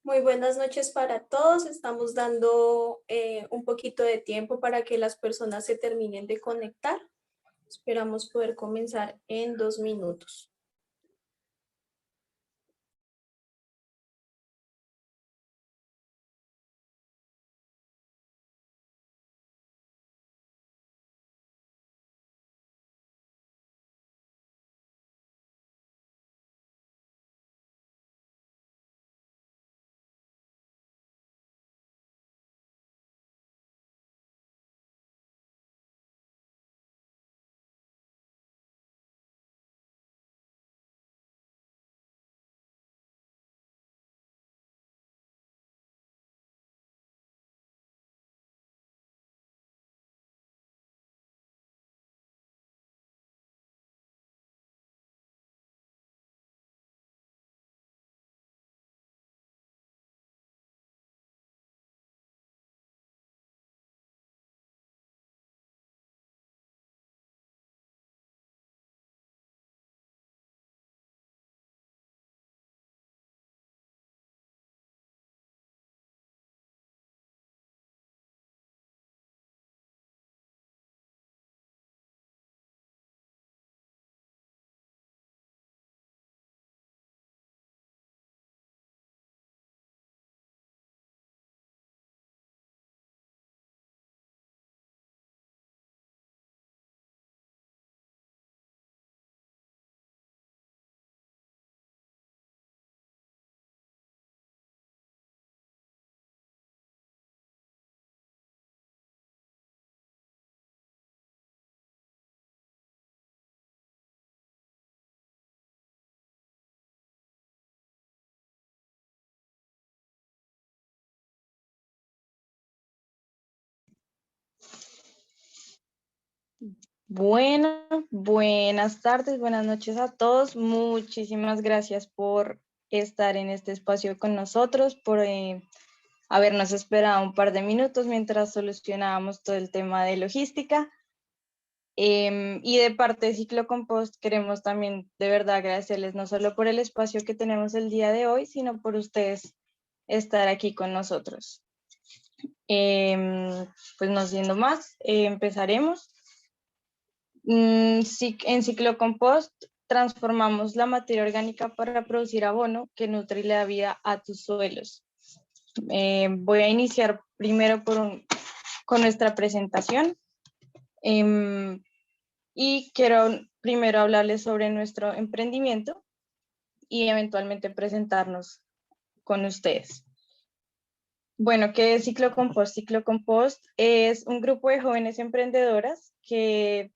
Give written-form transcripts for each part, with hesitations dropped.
Muy buenas noches para todos. Estamos dando un poquito de tiempo para que las personas se terminen de conectar. Esperamos poder comenzar en 2 minutos. Bueno, buenas tardes, buenas noches a todos. Muchísimas gracias por estar en este espacio con nosotros, por habernos esperado un par de minutos mientras solucionábamos todo el tema de logística. Y de parte de Ciclocompost queremos también de verdad agradecerles no solo por el espacio que tenemos el día de hoy, sino por ustedes estar aquí con nosotros. Pues no siendo más, empezaremos. En Ciclocompost transformamos la materia orgánica para producir abono que nutre y le da vida a tus suelos. Voy a iniciar primero con nuestra presentación y quiero primero hablarles sobre nuestro emprendimiento y eventualmente presentarnos con ustedes. Bueno, ¿qué es Ciclocompost? Ciclocompost es un grupo de jóvenes emprendedoras que,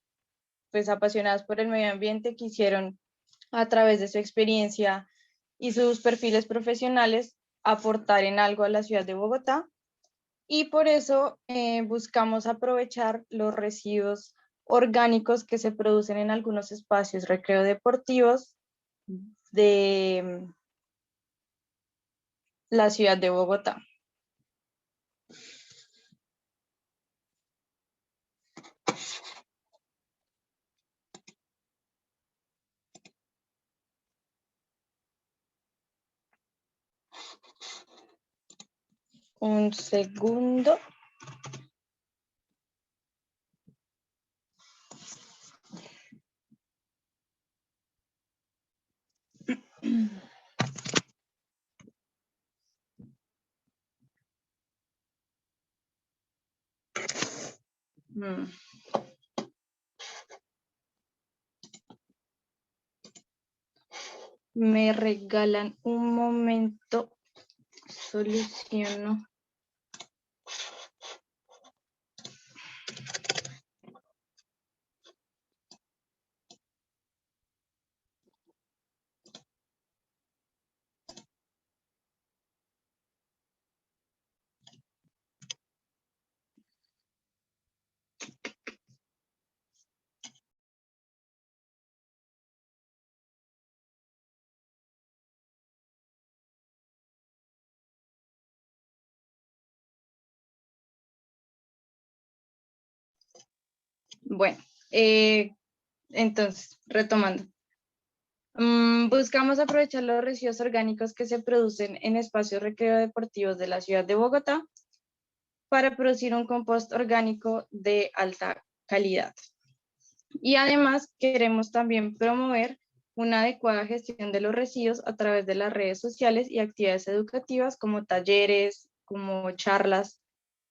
pues apasionadas por el medio ambiente, quisieron a través de su experiencia y sus perfiles profesionales aportar en algo a la ciudad de Bogotá, y por eso buscamos aprovechar los residuos orgánicos que se producen en algunos espacios recreo deportivos de la ciudad de Bogotá. Un segundo. Me regalan un momento, soluciono. Bueno, entonces, retomando. Buscamos aprovechar los residuos orgánicos que se producen en espacios recreo-deportivos de la ciudad de Bogotá para producir un compost orgánico de alta calidad. Y además queremos también promover una adecuada gestión de los residuos a través de las redes sociales y actividades educativas como talleres, como charlas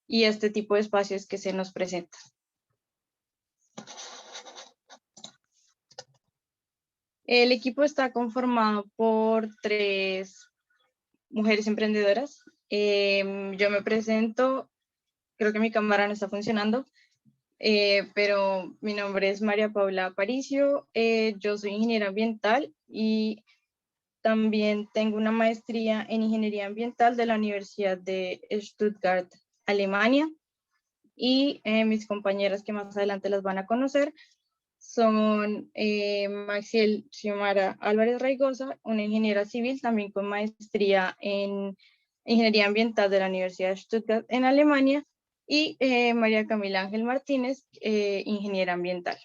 y este tipo de espacios que se nos presentan. El equipo está conformado por 3 mujeres emprendedoras. Yo me presento, creo que mi cámara no está funcionando, pero mi nombre es María Paula Aparicio, yo soy ingeniera ambiental y también tengo una maestría en ingeniería ambiental de la Universidad de Stuttgart, Alemania, y mis compañeras que más adelante las van a conocer son Maxiel Xiomara Álvarez Raigosa, una ingeniera civil también con maestría en ingeniería ambiental de la Universidad de Stuttgart en Alemania, y María Camila Ángel Martínez, ingeniera ambiental.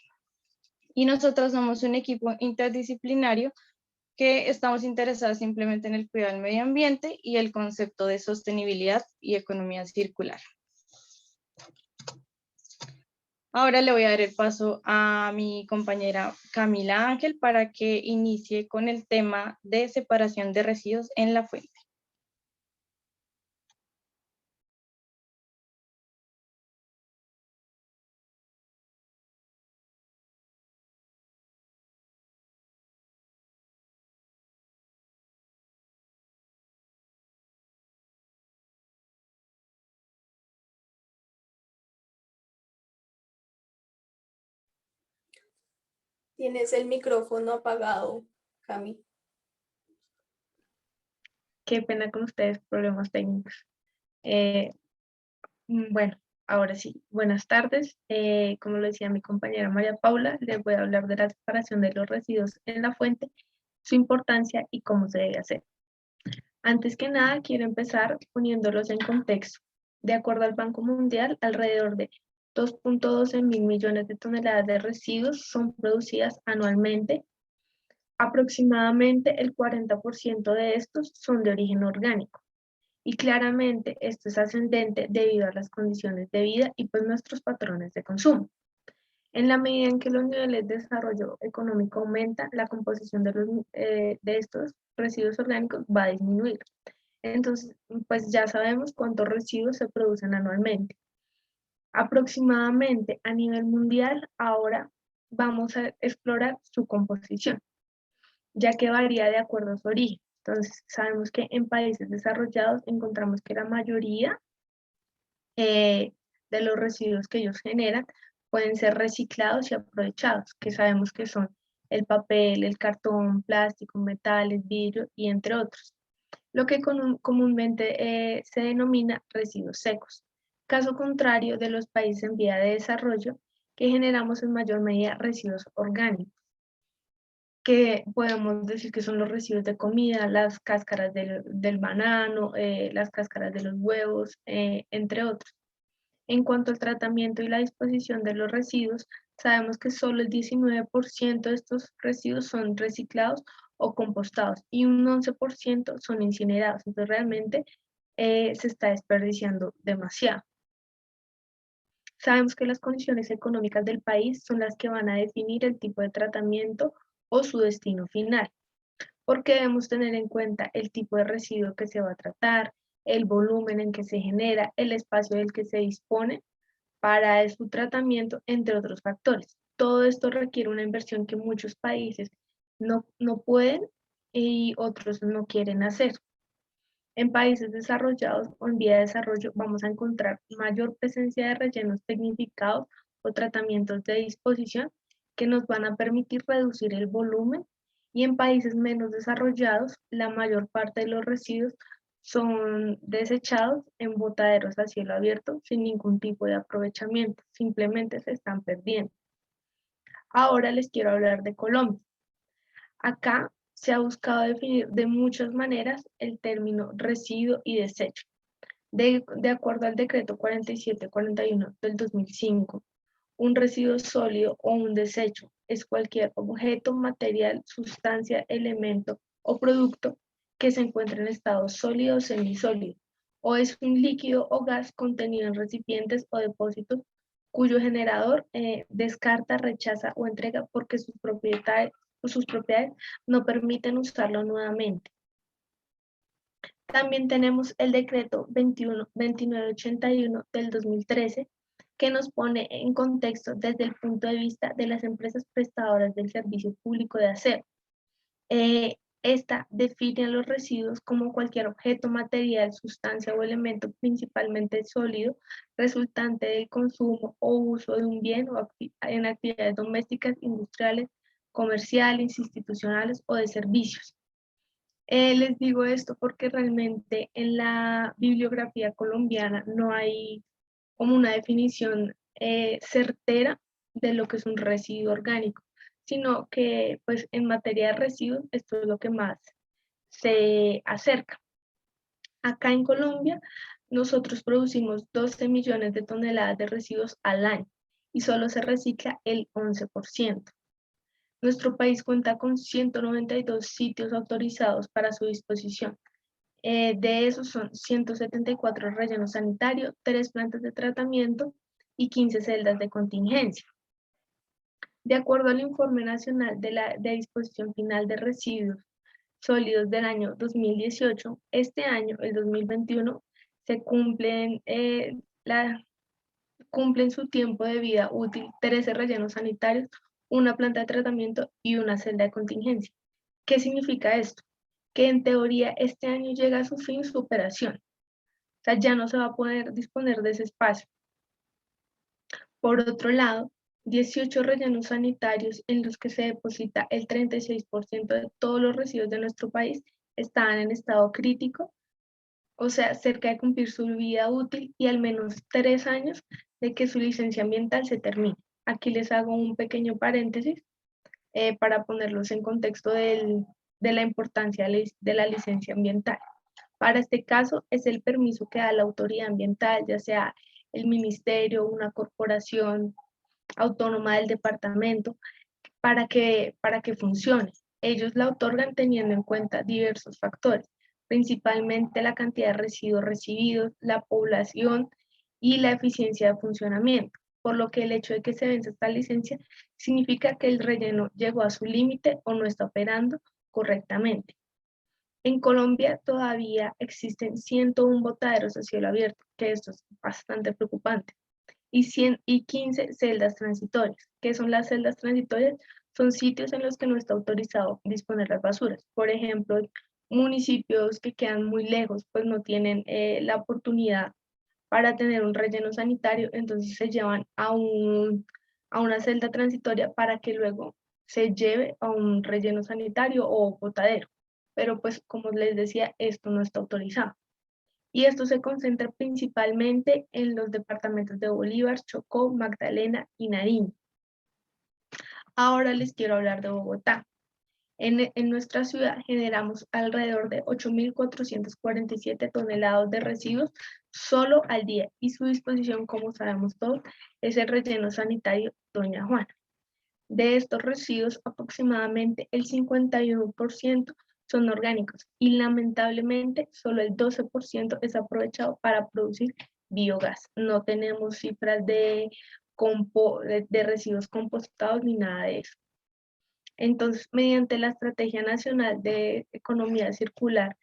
Y nosotros somos un equipo interdisciplinario que estamos interesados simplemente en el cuidado del medio ambiente y el concepto de sostenibilidad y economía circular. Ahora le voy a dar el paso a mi compañera Camila Ángel para que inicie con el tema de separación de residuos en la fuente. Tienes el micrófono apagado, Cami. Qué pena con ustedes, problemas técnicos. Bueno, ahora sí, buenas tardes. Como lo decía mi compañera María Paula, les voy a hablar de la separación de los residuos en la fuente, su importancia y cómo se debe hacer. Antes que nada, quiero empezar poniéndolos en contexto. De acuerdo al Banco Mundial, alrededor de 2.12 mil millones de toneladas de residuos son producidas anualmente. Aproximadamente el 40% de estos son de origen orgánico. Y claramente esto es ascendente debido a las condiciones de vida y pues nuestros patrones de consumo. En la medida en que los niveles de desarrollo económico aumentan, la composición de estos residuos orgánicos va a disminuir. Entonces, pues ya sabemos cuántos residuos se producen anualmente. Aproximadamente a nivel mundial, ahora vamos a explorar su composición, ya que varía de acuerdo a su origen. Entonces, sabemos que en países desarrollados encontramos que la mayoría de los residuos que ellos generan pueden ser reciclados y aprovechados, que sabemos que son el papel, el cartón, plástico, metales, vidrio y entre otros, lo que comúnmente se denomina residuos secos. Caso contrario de los países en vía de desarrollo, que generamos en mayor medida residuos orgánicos, que podemos decir que son los residuos de comida, las cáscaras del banano, las cáscaras de los huevos, entre otros. En cuanto al tratamiento y la disposición de los residuos, sabemos que solo el 19% de estos residuos son reciclados o compostados y un 11% son incinerados. Entonces realmente se está desperdiciando demasiado. Sabemos que las condiciones económicas del país son las que van a definir el tipo de tratamiento o su destino final, porque debemos tener en cuenta el tipo de residuo que se va a tratar, el volumen en que se genera, el espacio del que se dispone para su tratamiento, entre otros factores. Todo esto requiere una inversión que muchos países no pueden y otros no quieren hacer. En países desarrollados o en vía de desarrollo vamos a encontrar mayor presencia de rellenos tecnificados o tratamientos de disposición que nos van a permitir reducir el volumen, y en países menos desarrollados la mayor parte de los residuos son desechados en botaderos a cielo abierto sin ningún tipo de aprovechamiento, simplemente se están perdiendo. Ahora les quiero hablar de Colombia. Acá se ha buscado definir de muchas maneras el término residuo y desecho. De acuerdo al decreto 4741 del 2005, Un residuo sólido o un desecho es cualquier objeto, material, sustancia, elemento o producto que se encuentra en estado sólido o semisólido, o es un líquido o gas contenido en recipientes o depósitos cuyo generador descarta, rechaza o entrega porque sus propiedades no permiten usarlo nuevamente. También tenemos el decreto 2981 del 2013, que nos pone en contexto desde el punto de vista de las empresas prestadoras del servicio público de aseo. Esta define a los residuos como cualquier objeto, material, sustancia o elemento principalmente sólido resultante del consumo o uso de un bien o en actividades domésticas, industriales, comerciales, institucionales o de servicios. Les digo esto porque realmente en la bibliografía colombiana no hay como una definición certera de lo que es un residuo orgánico, sino que pues en materia de residuos esto es lo que más se acerca. Acá en Colombia nosotros producimos 12 millones de toneladas de residuos al año y solo se recicla el 11%. Nuestro país cuenta con 192 sitios autorizados para su disposición. De esos son 174 rellenos sanitarios, 3 plantas de tratamiento y 15 celdas de contingencia. De acuerdo al Informe Nacional de Disposición Final de Residuos Sólidos del año 2018, este año, el 2021, se cumplen su tiempo de vida útil 13 rellenos sanitarios, una planta de tratamiento y una celda de contingencia. ¿Qué significa esto? Que en teoría este año llega a su fin su operación. O sea, ya no se va a poder disponer de ese espacio. Por otro lado, 18 rellenos sanitarios en los que se deposita el 36% de todos los residuos de nuestro país estaban en estado crítico, o sea, cerca de cumplir su vida útil y al menos 3 años de que su licencia ambiental se termine. Aquí les hago un pequeño paréntesis para ponerlos en contexto de la importancia de la licencia ambiental. Para este caso es el permiso que da la autoridad ambiental, ya sea el ministerio, una corporación autónoma del departamento, para que funcione. Ellos la otorgan teniendo en cuenta diversos factores, principalmente la cantidad de residuos recibidos, la población y la eficiencia de funcionamiento, por lo que el hecho de que se venza esta licencia significa que el relleno llegó a su límite o no está operando correctamente. En Colombia todavía existen 101 botaderos a cielo abierto, que esto es bastante preocupante, y 15 celdas transitorias. ¿Qué son las celdas transitorias? Son sitios en los que no está autorizado disponer las basuras. Por ejemplo, municipios que quedan muy lejos, pues no tienen la oportunidad para tener un relleno sanitario, entonces se llevan a una celda transitoria para que luego se lleve a un relleno sanitario o botadero. Pero pues como les decía, esto no está autorizado. Y esto se concentra principalmente en los departamentos de Bolívar, Chocó, Magdalena y Nariño. Ahora les quiero hablar de Bogotá. En nuestra ciudad generamos alrededor de 8.447 toneladas de residuos solo al día y su disposición, como sabemos todos, es el relleno sanitario Doña Juana. De estos residuos, aproximadamente el 51% son orgánicos y lamentablemente solo el 12% es aprovechado para producir biogás. No tenemos cifras de residuos compostados ni nada de eso. Entonces, mediante la Estrategia Nacional de Economía Circular,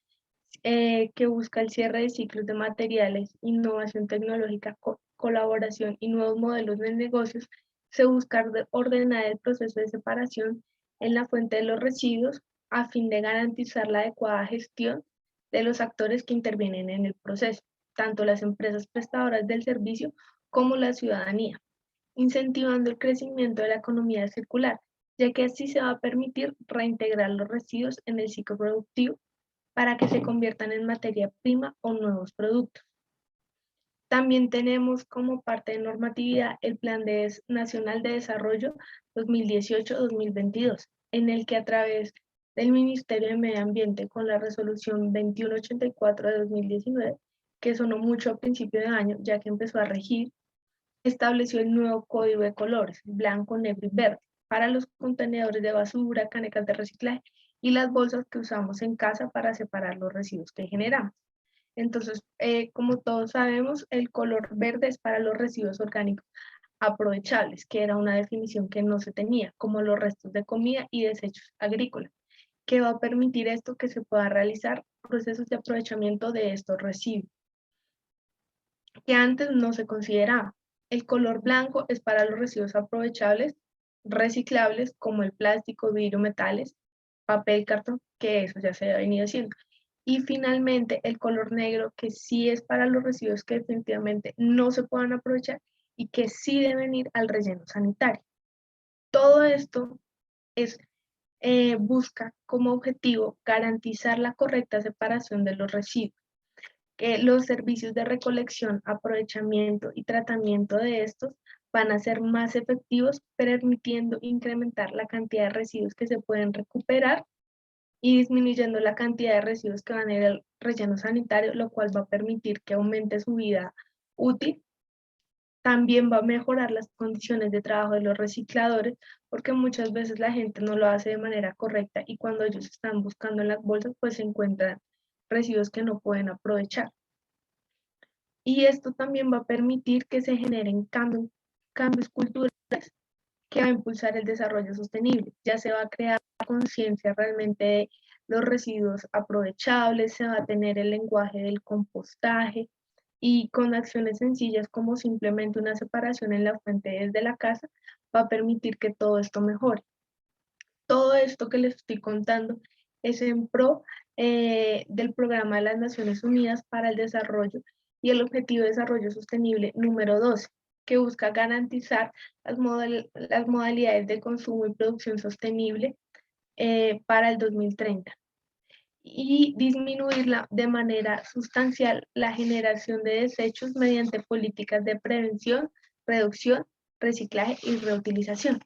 que busca el cierre de ciclos de materiales, innovación tecnológica, colaboración y nuevos modelos de negocios, se busca ordenar el proceso de separación en la fuente de los residuos a fin de garantizar la adecuada gestión de los actores que intervienen en el proceso, tanto las empresas prestadoras del servicio como la ciudadanía, incentivando el crecimiento de la economía circular, ya que así se va a permitir reintegrar los residuos en el ciclo productivo para que se conviertan en materia prima o nuevos productos. También tenemos como parte de normatividad el Plan Nacional de Desarrollo 2018-2022, en el que a través del Ministerio de Medio Ambiente con la resolución 2184 de 2019, que sonó mucho a principio de año, ya que empezó a regir, estableció el nuevo código de colores, blanco, negro y verde, para los contenedores de basura, canecas de reciclaje y las bolsas que usamos en casa para separar los residuos que generamos. Entonces, como todos sabemos, el color verde es para los residuos orgánicos aprovechables, que era una definición que no se tenía, como los restos de comida y desechos agrícolas, que va a permitir esto que se pueda realizar procesos de aprovechamiento de estos residuos, que antes no se consideraba. El color blanco es para los residuos aprovechables, reciclables, como el plástico, vidrio, metales, papel, cartón, que eso ya se ha venido haciendo. Y finalmente el color negro, que sí es para los residuos que definitivamente no se puedan aprovechar y que sí deben ir al relleno sanitario. Todo esto es, busca como objetivo garantizar la correcta separación de los residuos, que los servicios de recolección, aprovechamiento y tratamiento de estos van a ser más efectivos, permitiendo incrementar la cantidad de residuos que se pueden recuperar y disminuyendo la cantidad de residuos que van a ir al relleno sanitario, lo cual va a permitir que aumente su vida útil. También va a mejorar las condiciones de trabajo de los recicladores, porque muchas veces la gente no lo hace de manera correcta y cuando ellos están buscando en las bolsas, pues se encuentran residuos que no pueden aprovechar. Y esto también va a permitir que se generen cambios culturales que va a impulsar el desarrollo sostenible. Ya se va a crear conciencia realmente de los residuos aprovechables, se va a tener el lenguaje del compostaje y con acciones sencillas como simplemente una separación en la fuente desde la casa va a permitir que todo esto mejore. Todo esto que les estoy contando es en pro del Programa de las Naciones Unidas para el Desarrollo y el Objetivo de Desarrollo Sostenible número 12, que busca garantizar las modalidades de consumo y producción sostenible para el 2030 y disminuirla de manera sustancial la generación de desechos mediante políticas de prevención, reducción, reciclaje y reutilización.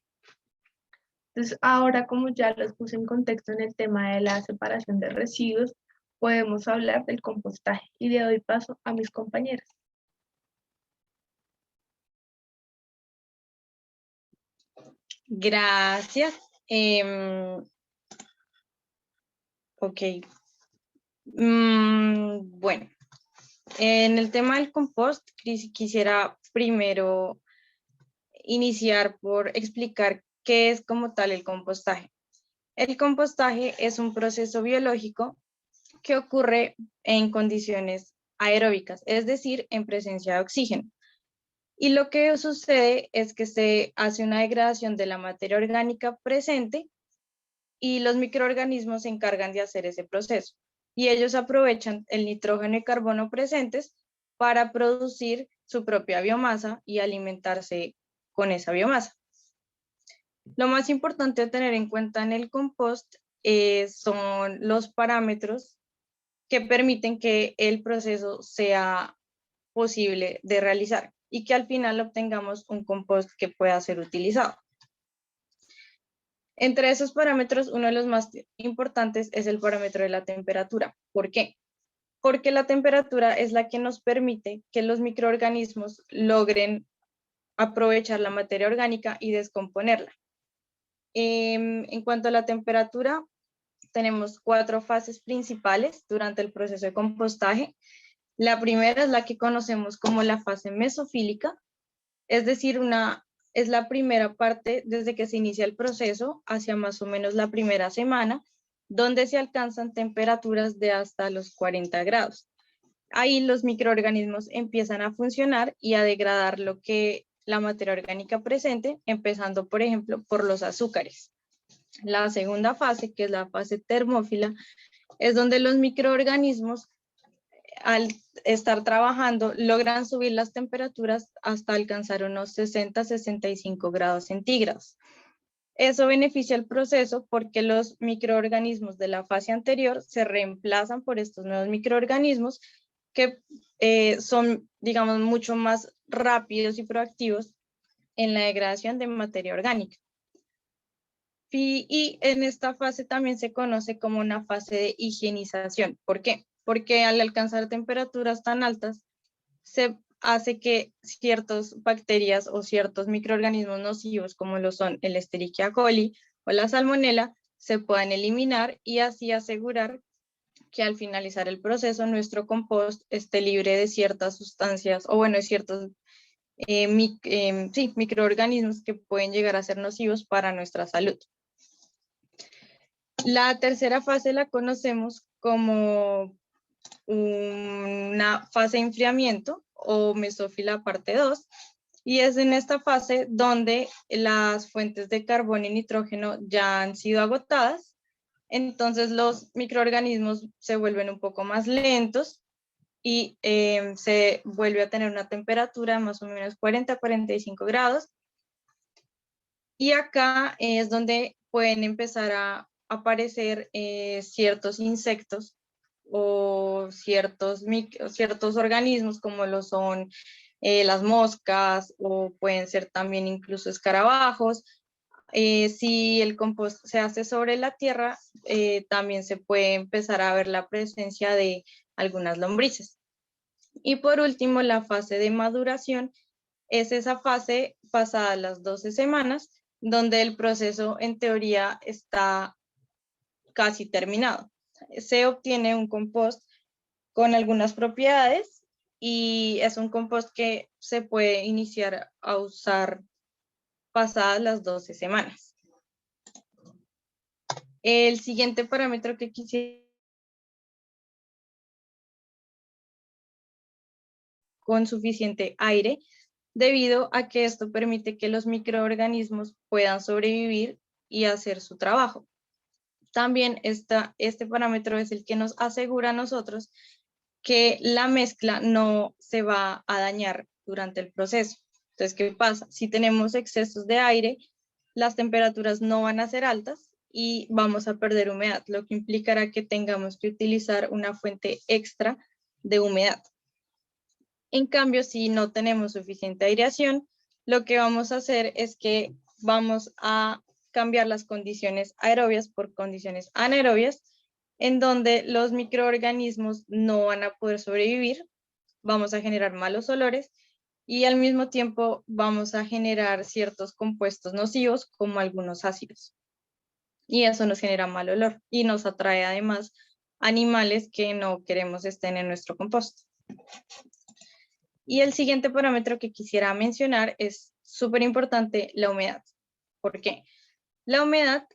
Entonces, ahora como ya los puse en contexto en el tema de la separación de residuos, podemos hablar del compostaje y le doy paso a mis compañeras. Gracias. Ok. Bueno, en el tema del compost, quisiera primero iniciar por explicar qué es como tal el compostaje. El compostaje es un proceso biológico que ocurre en condiciones aeróbicas, es decir, en presencia de oxígeno. Y lo que sucede es que se hace una degradación de la materia orgánica presente y los microorganismos se encargan de hacer ese proceso. Y ellos aprovechan el nitrógeno y carbono presentes para producir su propia biomasa y alimentarse con esa biomasa. Lo más importante a tener en cuenta en el compost son los parámetros que permiten que el proceso sea posible de realizar y que al final obtengamos un compost que pueda ser utilizado. Entre esos parámetros, uno de los más importantes es el parámetro de la temperatura. ¿Por qué? Porque la temperatura es la que nos permite que los microorganismos logren aprovechar la materia orgánica y descomponerla. En cuanto a la temperatura, tenemos 4 fases principales durante el proceso de compostaje. La primera es la que conocemos como la fase mesofílica, es decir, es la primera parte desde que se inicia el proceso hacia más o menos la primera semana, donde se alcanzan temperaturas de hasta los 40 grados. Ahí los microorganismos empiezan a funcionar y a degradar lo que la materia orgánica presente, empezando, por ejemplo, por los azúcares. La segunda fase, que es la fase termófila, es donde los microorganismos, al estar trabajando, logran subir las temperaturas hasta alcanzar unos 60-65 grados centígrados. Eso beneficia el proceso porque los microorganismos de la fase anterior se reemplazan por estos nuevos microorganismos que son, digamos, mucho más rápidos y proactivos en la degradación de materia orgánica. Y en esta fase también se conoce como una fase de higienización. ¿Por qué? Porque al alcanzar temperaturas tan altas, se hace que ciertas bacterias o ciertos microorganismos nocivos, como lo son el Escherichia coli o la salmonela, se puedan eliminar y así asegurar que al finalizar el proceso nuestro compost esté libre de ciertas sustancias o bueno, de ciertos microorganismos que pueden llegar a ser nocivos para nuestra salud. La tercera fase la conocemos como una fase de enfriamiento o mesófila parte 2, y es en esta fase donde las fuentes de carbono y nitrógeno ya han sido agotadas, entonces los microorganismos se vuelven un poco más lentos y se vuelve a tener una temperatura de más o menos 40-45 grados, y acá es donde pueden empezar a aparecer ciertos insectos o ciertos organismos como lo son las moscas o pueden ser también incluso escarabajos. Si el compost se hace sobre la tierra, también se puede empezar a ver la presencia de algunas lombrices. Y por último, la fase de maduración es esa fase pasada las 12 semanas, donde el proceso en teoría está casi terminado. Se obtiene un compost con algunas propiedades y es un compost que se puede iniciar a usar pasadas las 12 semanas. El siguiente parámetro que quisiera con suficiente aire, debido a que esto permite que los microorganismos puedan sobrevivir y hacer su trabajo. También este parámetro es el que nos asegura a nosotros que la mezcla no se va a dañar durante el proceso. Entonces, ¿qué pasa? Si tenemos excesos de aire, las temperaturas no van a ser altas y vamos a perder humedad, lo que implicará que tengamos que utilizar una fuente extra de humedad. En cambio, si no tenemos suficiente aireación, lo que vamos a hacer es que vamos a cambiar las condiciones aerobias por condiciones anaerobias, en donde los microorganismos no van a poder sobrevivir, vamos a generar malos olores y al mismo tiempo vamos a generar ciertos compuestos nocivos como algunos ácidos. Y eso nos genera mal olor y nos atrae además animales que no queremos estén en nuestro compost. Y el siguiente parámetro que quisiera mencionar es súper importante, la humedad. ¿Por qué? La humedad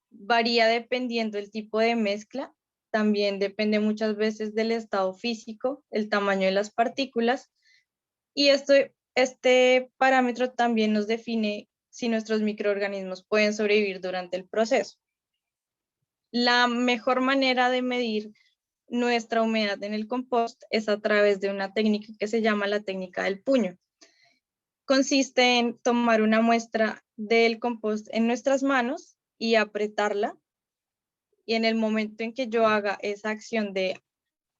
varía dependiendo del tipo de mezcla, también depende muchas veces del estado físico, el tamaño de las partículas, y este parámetro también nos define si nuestros microorganismos pueden sobrevivir durante el proceso. La mejor manera de medir nuestra humedad en el compost es a través de una técnica que se llama la técnica del puño. Consiste en tomar una muestra del compost en nuestras manos y apretarla, y en el momento en que yo haga esa acción de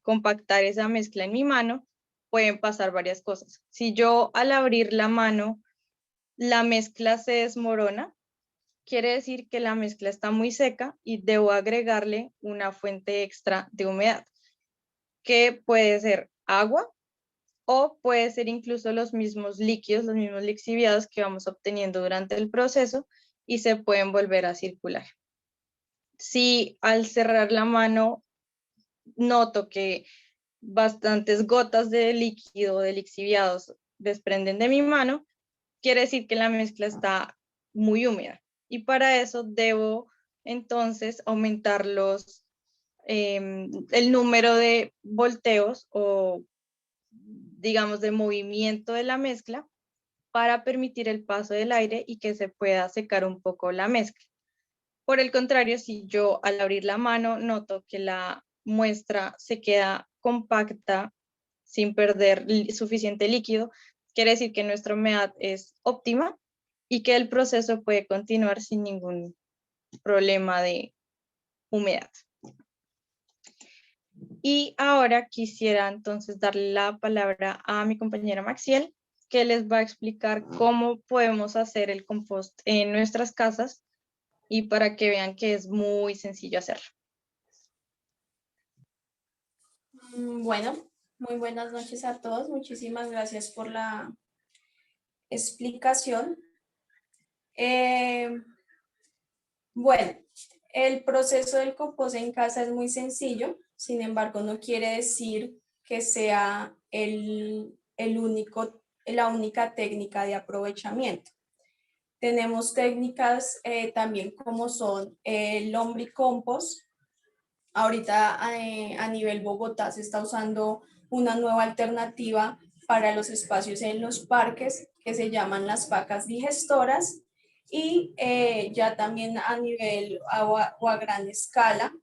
compactar esa mezcla en mi mano, pueden pasar varias cosas. Si yo al abrir la mano, la mezcla se desmorona, quiere decir que la mezcla está muy seca y debo agregarle una fuente extra de humedad, que puede ser agua o puede ser incluso los mismos líquidos, los mismos lixiviados que vamos obteniendo durante el proceso y se pueden volver a circular. Si al cerrar la mano noto que bastantes gotas de líquido de lixiviados desprenden de mi mano, quiere decir que la mezcla está muy húmeda y para eso debo entonces aumentar el número de volteos o digamos de movimiento de la mezcla para permitir el paso del aire y que se pueda secar un poco la mezcla. Por el contrario, si yo al abrir la mano noto que la muestra se queda compacta sin perder suficiente líquido, quiere decir que nuestra humedad es óptima y que el proceso puede continuar sin ningún problema de humedad. Y ahora quisiera entonces darle la palabra a mi compañera Maxiel, que les va a explicar cómo podemos hacer el compost en nuestras casas y para que vean que es muy sencillo hacerlo. Bueno, Muy buenas noches a todos. Muchísimas gracias por la explicación. Bueno, el proceso del compost en casa es muy sencillo, sin embargo, no quiere decir que sea la única técnica de aprovechamiento. Tenemos técnicas también como son el lombricompost. Ahorita a nivel Bogotá se está usando una nueva alternativa para los espacios en los parques que se llaman las pacas digestoras y ya también a nivel o a gran escala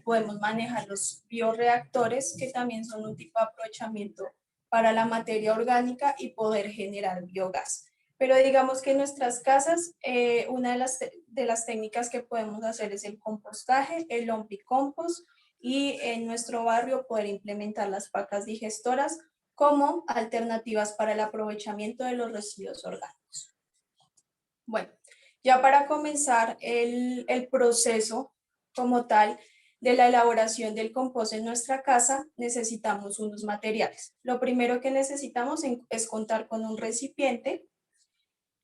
podemos manejar los bioreactores que también son un tipo de aprovechamiento para la materia orgánica y poder generar biogás. Pero digamos que en nuestras casas, una de las técnicas que podemos hacer es el compostaje, el lombricompost, y en nuestro barrio poder implementar las pacas digestoras como alternativas para el aprovechamiento de los residuos orgánicos. Bueno, ya para comenzar el proceso como tal de la elaboración del compost en nuestra casa, necesitamos unos materiales. Lo primero que necesitamos es contar con un recipiente.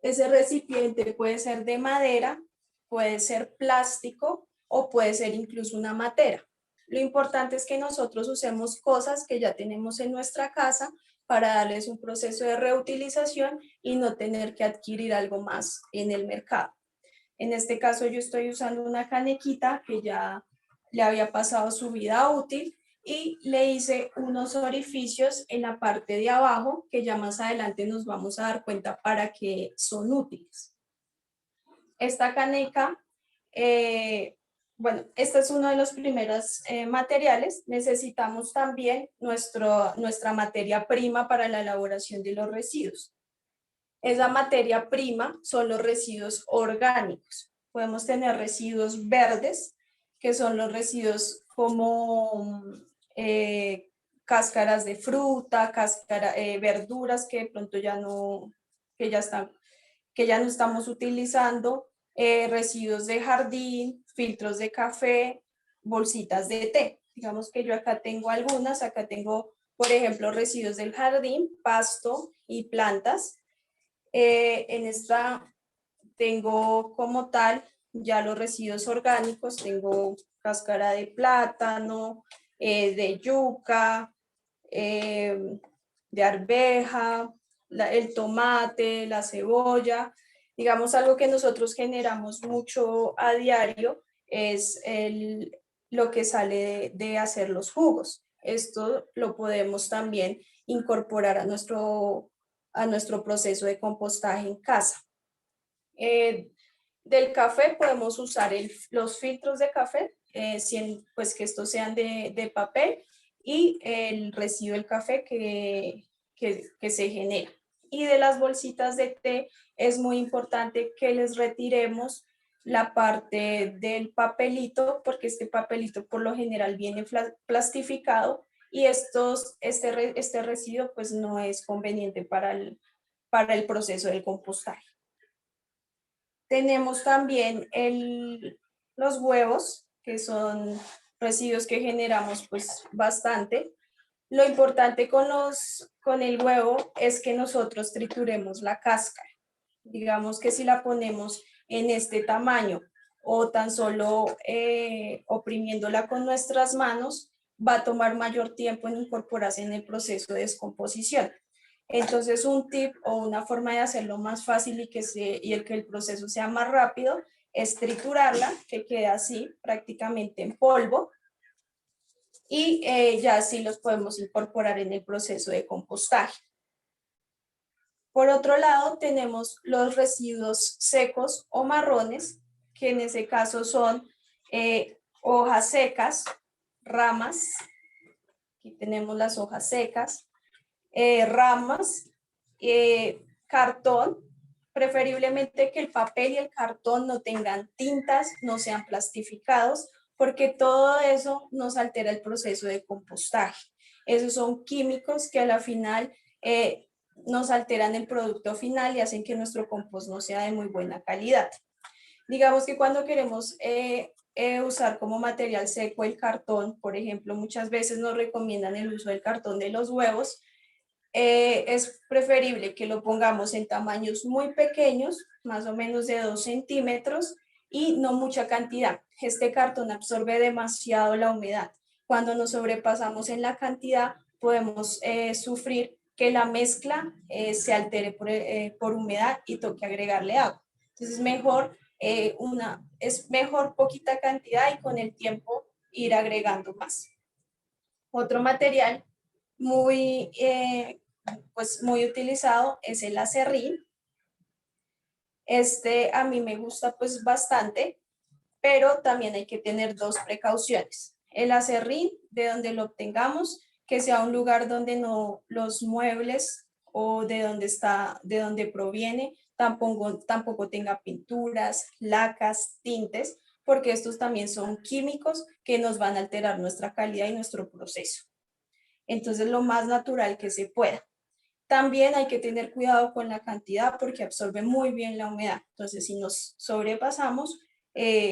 Ese recipiente puede ser de madera, puede ser plástico o puede ser incluso una matera. Lo importante es que nosotros usemos cosas que ya tenemos en nuestra casa para darles un proceso de reutilización y no tener que adquirir algo más en el mercado. En este caso yo estoy usando una canequita que ya le había pasado su vida útil y le hice unos orificios en la parte de abajo que ya más adelante nos vamos a dar cuenta para qué son útiles. Esta caneca, bueno, este es uno de los primeros materiales. Necesitamos también nuestra materia prima para la elaboración de los residuos. Esa materia prima son los residuos orgánicos. Podemos tener residuos verdes, que son los residuos como cáscaras de fruta, verduras que de pronto que ya no estamos utilizando, residuos de jardín, filtros de café, bolsitas de té. Digamos que yo acá tengo algunas, acá tengo, por ejemplo, residuos del jardín, pasto y plantas. En esta tengo como tal ya los residuos orgánicos, tengo cáscara de plátano, de yuca, de arveja, el tomate, la cebolla. Digamos, algo que nosotros generamos mucho a diario es lo que sale de hacer los jugos. Esto lo podemos también incorporar a nuestro proceso de compostaje en casa. Del café podemos usar los filtros de café, pues que estos sean de papel, y el residuo del café que se genera. Y de las bolsitas de té es muy importante que les retiremos la parte del papelito, porque este papelito por lo general viene plastificado y este residuo pues no es conveniente para el proceso del compostaje. Tenemos también los huevos, que son residuos que generamos pues bastante. Lo importante con el huevo es que nosotros trituremos la cáscara. Digamos que si la ponemos en este tamaño o tan solo oprimiéndola con nuestras manos, va a tomar mayor tiempo en incorporarse en el proceso de descomposición. Entonces, un tip o una forma de hacerlo más fácil y que el proceso sea más rápido es triturarla, que quede así prácticamente en polvo, y ya así los podemos incorporar en el proceso de compostaje. Por otro lado, tenemos los residuos secos o marrones, que en ese caso son hojas secas, ramas, aquí tenemos las hojas secas, ramas, cartón, preferiblemente que el papel y el cartón no tengan tintas, no sean plastificados, porque todo eso nos altera el proceso de compostaje. Esos son químicos que a la final nos alteran el producto final y hacen que nuestro compost no sea de muy buena calidad. Digamos que cuando queremos usar como material seco el cartón, por ejemplo, muchas veces nos recomiendan el uso del cartón de los huevos. Es preferible que lo pongamos en tamaños muy pequeños, más o menos de 2 centímetros, y no mucha cantidad. Este cartón absorbe demasiado la humedad. Cuando nos sobrepasamos en la cantidad, podemos sufrir que la mezcla se altere por humedad y toque agregarle agua. Entonces es mejor poquita cantidad y con el tiempo ir agregando más. Otro material muy muy utilizado es el acerrín. Este a mí me gusta pues bastante, pero también hay que tener dos precauciones. El acerrín, de donde lo obtengamos, que sea un lugar donde no los muebles o de donde proviene, tampoco tenga pinturas, lacas, tintes, porque estos también son químicos que nos van a alterar nuestra calidad y nuestro proceso. Entonces, lo más natural que se pueda. También hay que tener cuidado con la cantidad porque absorbe muy bien la humedad. Entonces, si nos sobrepasamos,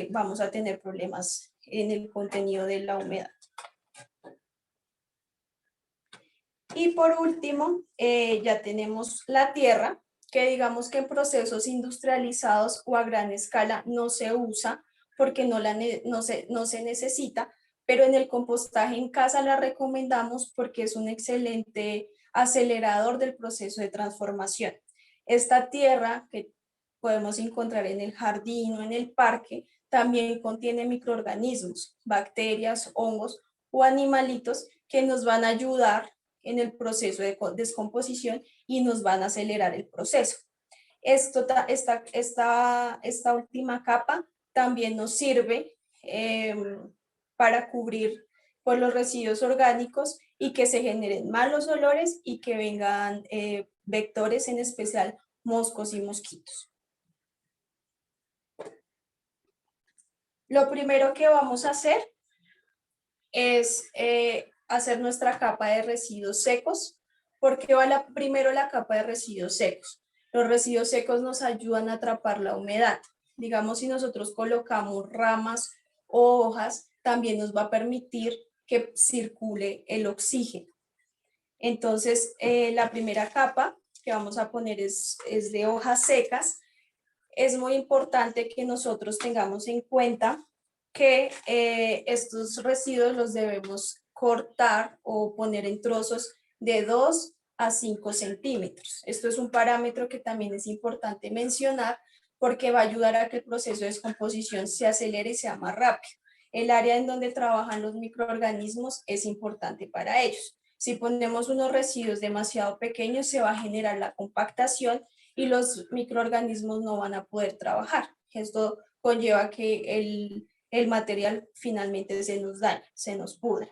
vamos a tener problemas en el contenido de la humedad. Y por último, ya tenemos la tierra, que digamos que en procesos industrializados o a gran escala no se usa porque no se necesita, pero en el compostaje en casa la recomendamos porque es un excelente acelerador del proceso de transformación. Esta tierra que podemos encontrar en el jardín o en el parque también contiene microorganismos, bacterias, hongos o animalitos que nos van a ayudar en el proceso de descomposición y nos van a acelerar el proceso. Esta última capa también nos sirve para cubrir por los residuos orgánicos y que se generen malos olores y que vengan vectores, en especial moscos y mosquitos. Lo primero que vamos a hacer es hacer nuestra capa de residuos secos. ¿Por qué va primero la capa de residuos secos? Los residuos secos nos ayudan a atrapar la humedad. Digamos, si nosotros colocamos ramas o hojas, también nos va a permitir que circule el oxígeno. Entonces, la primera capa que vamos a poner es de hojas secas. Es muy importante que nosotros tengamos en cuenta que estos residuos los debemos cortar o poner en trozos de 2 a 5 centímetros. Esto es un parámetro que también es importante mencionar porque va a ayudar a que el proceso de descomposición se acelere y sea más rápido. El área en donde trabajan los microorganismos es importante para ellos. Si ponemos unos residuos demasiado pequeños, se va a generar la compactación y los microorganismos no van a poder trabajar. Esto conlleva que el material finalmente se nos dañe, se nos pudra.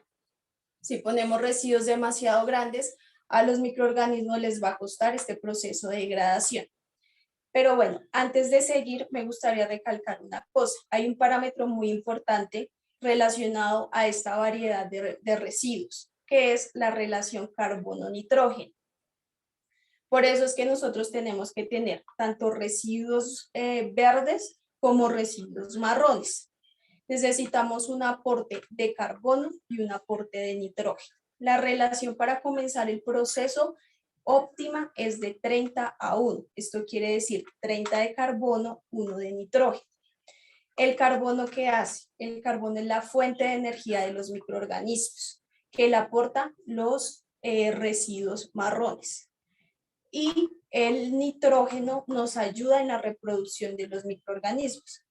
Si ponemos residuos demasiado grandes, a los microorganismos les va a costar este proceso de degradación. Pero bueno, antes de seguir, me gustaría recalcar una cosa. Hay un parámetro muy importante relacionado a esta variedad de residuos, que es la relación carbono-nitrógeno. Por eso es que nosotros tenemos que tener tanto residuos verdes como residuos marrones. Necesitamos un aporte de carbono y un aporte de nitrógeno. La relación para comenzar el proceso óptima es de 30 a 1. Esto quiere decir 30 de carbono, 1 de nitrógeno. ¿El carbono qué hace? El carbono es la fuente de energía de los microorganismos que le aportan los residuos marrones. Y el nitrógeno nos ayuda en la reproducción de los microorganismos,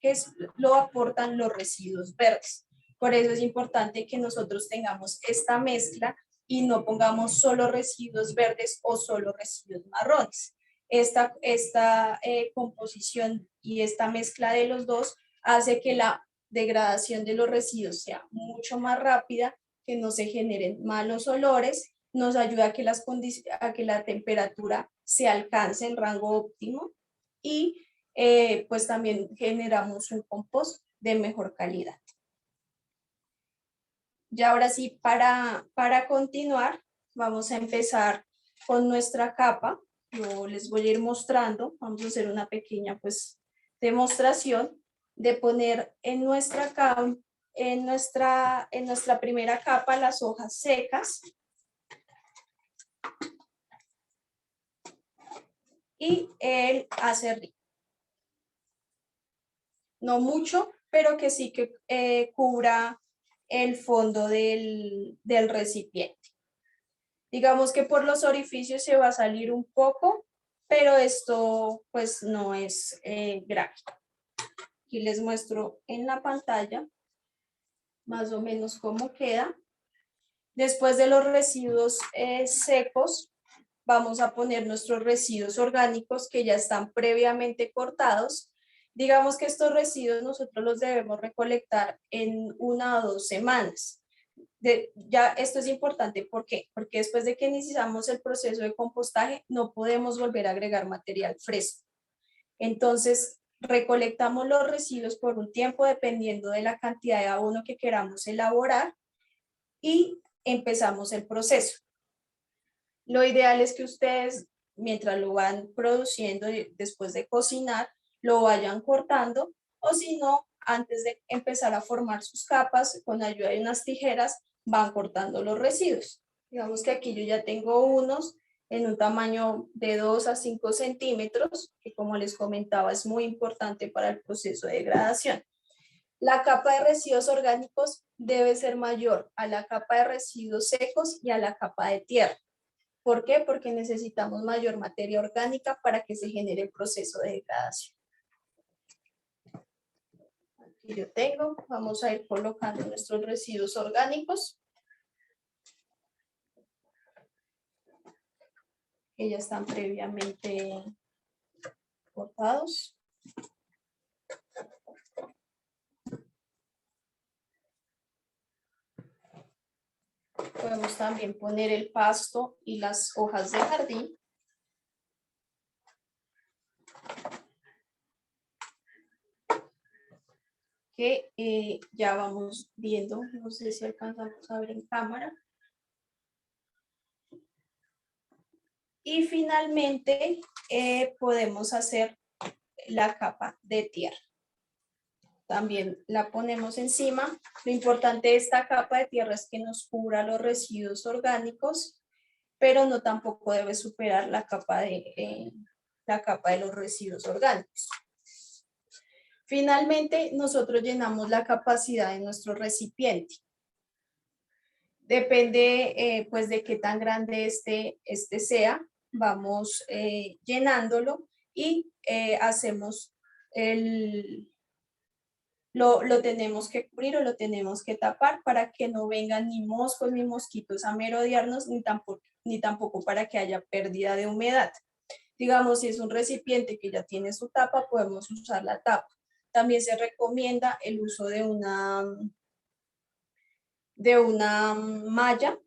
lo aportan los residuos verdes. Por eso es importante que nosotros tengamos esta mezcla y no pongamos solo residuos verdes o solo residuos marrones. Esta composición y esta mezcla de los dos hace que la degradación de los residuos sea mucho más rápida, que no se generen malos olores, nos ayuda a que la temperatura se alcance en rango óptimo y pues también generamos un compost de mejor calidad. Y ahora sí, para continuar, vamos a empezar con nuestra capa. Yo les voy a ir mostrando, vamos a hacer una pequeña pues demostración. de poner en nuestra primera capa las hojas secas y el acerrín. No mucho, pero que sí que cubra el fondo del recipiente. Digamos que por los orificios se va a salir un poco, pero esto pues no es grave. Aquí les muestro en la pantalla más o menos cómo queda. Después de los residuos secos, vamos a poner nuestros residuos orgánicos que ya están previamente cortados. Digamos que estos residuos nosotros los debemos recolectar en 1 o 2 semanas. Ya esto es importante, ¿por qué? Porque después de que iniciamos el proceso de compostaje, no podemos volver a agregar material fresco. Entonces, recolectamos los residuos por un tiempo dependiendo de la cantidad de abono que queramos elaborar y empezamos el proceso. Lo ideal es que ustedes, mientras lo van produciendo después de cocinar, lo vayan cortando, o si no, antes de empezar a formar sus capas, con ayuda de unas tijeras, van cortando los residuos. Digamos que aquí yo ya tengo unos en un tamaño de 2 a 5 centímetros, que como les comentaba es muy importante para el proceso de degradación. La capa de residuos orgánicos debe ser mayor a la capa de residuos secos y a la capa de tierra. ¿Por qué? Porque necesitamos mayor materia orgánica para que se genere el proceso de degradación. Aquí yo tengo, vamos a ir colocando nuestros residuos orgánicos, que ya están previamente cortados. Podemos también poner el pasto y las hojas de jardín. Que ya vamos viendo, no sé si alcanzamos a ver en cámara. Y finalmente podemos hacer la capa de tierra. También la ponemos encima. Lo importante de esta capa de tierra es que nos cubra los residuos orgánicos, pero no tampoco debe superar la capa de los residuos orgánicos. Finalmente, nosotros llenamos la capacidad de nuestro recipiente. Depende pues de qué tan grande este sea, vamos llenándolo y hacemos lo tenemos que cubrir o lo tenemos que tapar para que no vengan ni moscos ni mosquitos a merodearnos, ni tampoco para que haya pérdida de humedad. Digamos, si es un recipiente que ya tiene su tapa, podemos usar la tapa. También se recomienda el uso de una malla,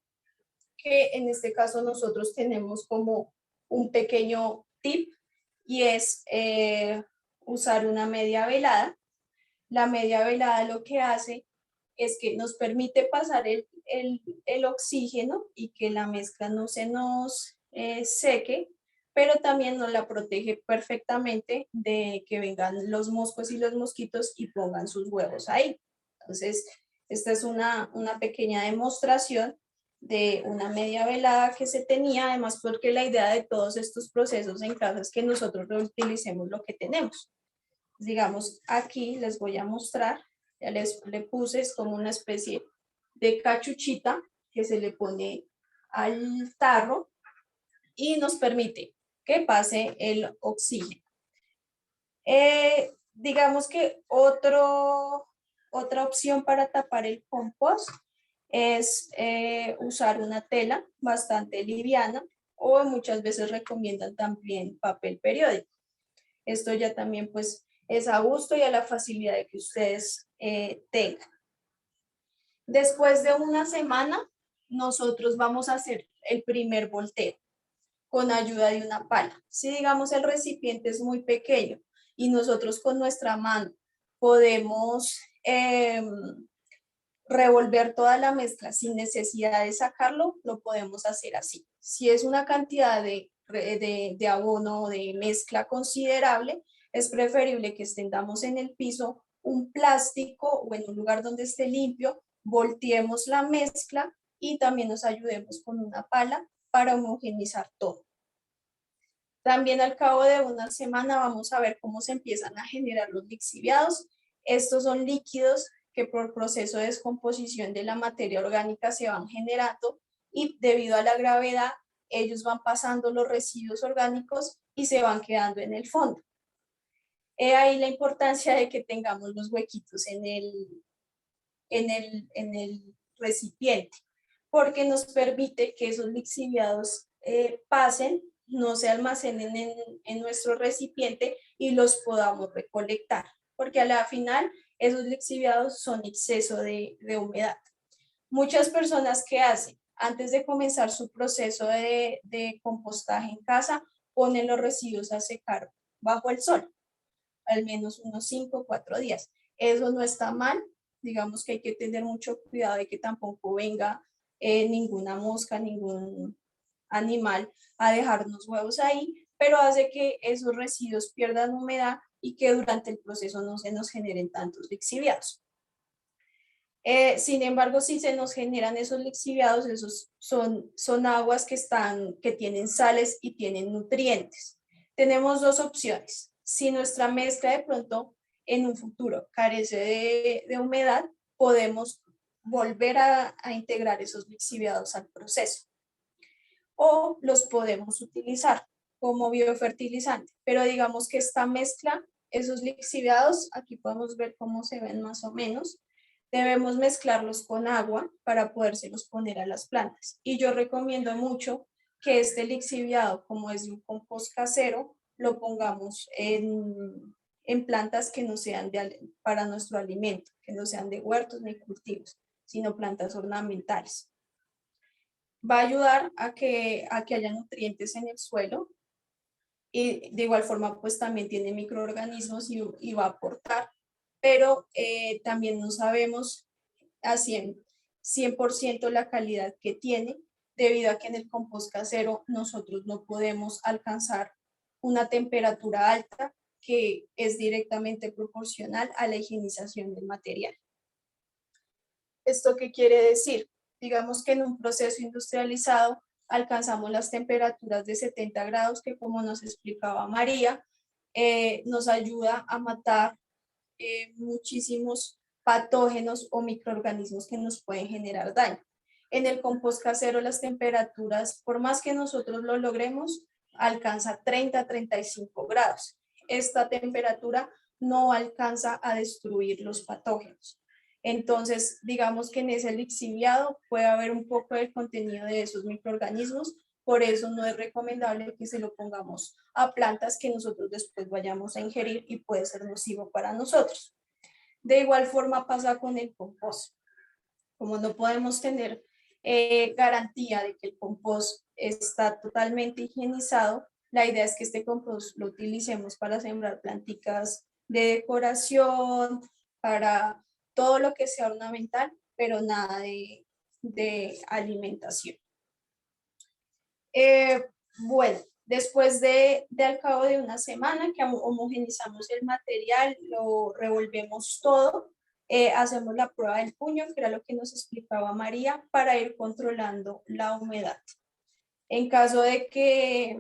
que en este caso nosotros tenemos como un pequeño tip, y es usar una media velada. La media velada lo que hace es que nos permite pasar el oxígeno y que la mezcla no se nos seque, pero también nos la protege perfectamente de que vengan los moscos y los mosquitos y pongan sus huevos ahí. Entonces, esta es una pequeña demostración de una media velada que se tenía, además porque la idea de todos estos procesos en casa es que nosotros reutilicemos lo que tenemos. Digamos, aquí les voy a mostrar, ya le puse, es como una especie de cachuchita que se le pone al tarro y nos permite que pase el oxígeno. Digamos que otra opción para tapar el compost es usar una tela bastante liviana, o muchas veces recomiendan también papel periódico. Esto ya también pues es a gusto y a la facilidad de que ustedes tengan. Después de una semana, nosotros vamos a hacer el primer volteo con ayuda de una pala. Si digamos el recipiente es muy pequeño y nosotros con nuestra mano podemos revolver toda la mezcla sin necesidad de sacarlo, lo podemos hacer así. Si es una cantidad de abono o de mezcla considerable, es preferible que estemos en el piso un plástico o en un lugar donde esté limpio, volteemos la mezcla y también nos ayudemos con una pala para homogeneizar todo. También al cabo de una semana vamos a ver cómo se empiezan a generar los lixiviados. Estos son líquidos que por proceso de descomposición de la materia orgánica se van generando y debido a la gravedad ellos van pasando los residuos orgánicos y se van quedando en el fondo. He ahí la importancia de que tengamos los huequitos en el recipiente, porque nos permite que esos lixiviados pasen, no se almacenen en nuestro recipiente y los podamos recolectar, porque a la final esos lixiviados son exceso de humedad. Muchas personas que hacen, antes de comenzar su proceso de compostaje en casa, ponen los residuos a secar bajo el sol, al menos unos 5 o 4 días. Eso no está mal, digamos que hay que tener mucho cuidado de que tampoco venga ninguna mosca, ningún animal a dejarnos huevos ahí, pero hace que esos residuos pierdan humedad y que durante el proceso no se nos generen tantos lixiviados. Sin embargo, si se nos generan esos lixiviados, esos son aguas que tienen sales y tienen nutrientes. Tenemos dos opciones. Si nuestra mezcla de pronto en un futuro carece de humedad, podemos volver a integrar esos lixiviados al proceso. O los podemos utilizar como biofertilizante. Pero digamos que esta mezcla, esos lixiviados, aquí podemos ver cómo se ven más o menos, debemos mezclarlos con agua para podérselos poner a las plantas. Y yo recomiendo mucho que este lixiviado, como es de un compost casero, lo pongamos en plantas que no sean para nuestro alimento, que no sean de huertos ni cultivos, sino plantas ornamentales. Va a ayudar a que haya nutrientes en el suelo y de igual forma pues también tiene microorganismos y va a aportar, pero también no sabemos a 100% la calidad que tiene, debido a que en el compost casero nosotros no podemos alcanzar una temperatura alta que es directamente proporcional a la higienización del material. ¿Esto qué quiere decir? Digamos que en un proceso industrializado alcanzamos las temperaturas de 70 grados que, como nos explicaba María, nos ayuda a matar muchísimos patógenos o microorganismos que nos pueden generar daño. En el compost casero las temperaturas, por más que nosotros lo logremos, alcanza 30-35 grados. Esta temperatura no alcanza a destruir los patógenos. Entonces, digamos que en ese lixiviado puede haber un poco de contenido de esos microorganismos, por eso no es recomendable que se lo pongamos a plantas que nosotros después vayamos a ingerir y puede ser nocivo para nosotros. De igual forma pasa con el compost. Como no podemos tener garantía de que el compost está totalmente higienizado, la idea es que este compost lo utilicemos para sembrar plantitas de decoración, para todo lo que sea ornamental, pero nada de alimentación. Bueno, después de al cabo de una semana que homogenizamos el material, lo revolvemos todo, hacemos la prueba del puño, que era lo que nos explicaba María, para ir controlando la humedad. En caso de que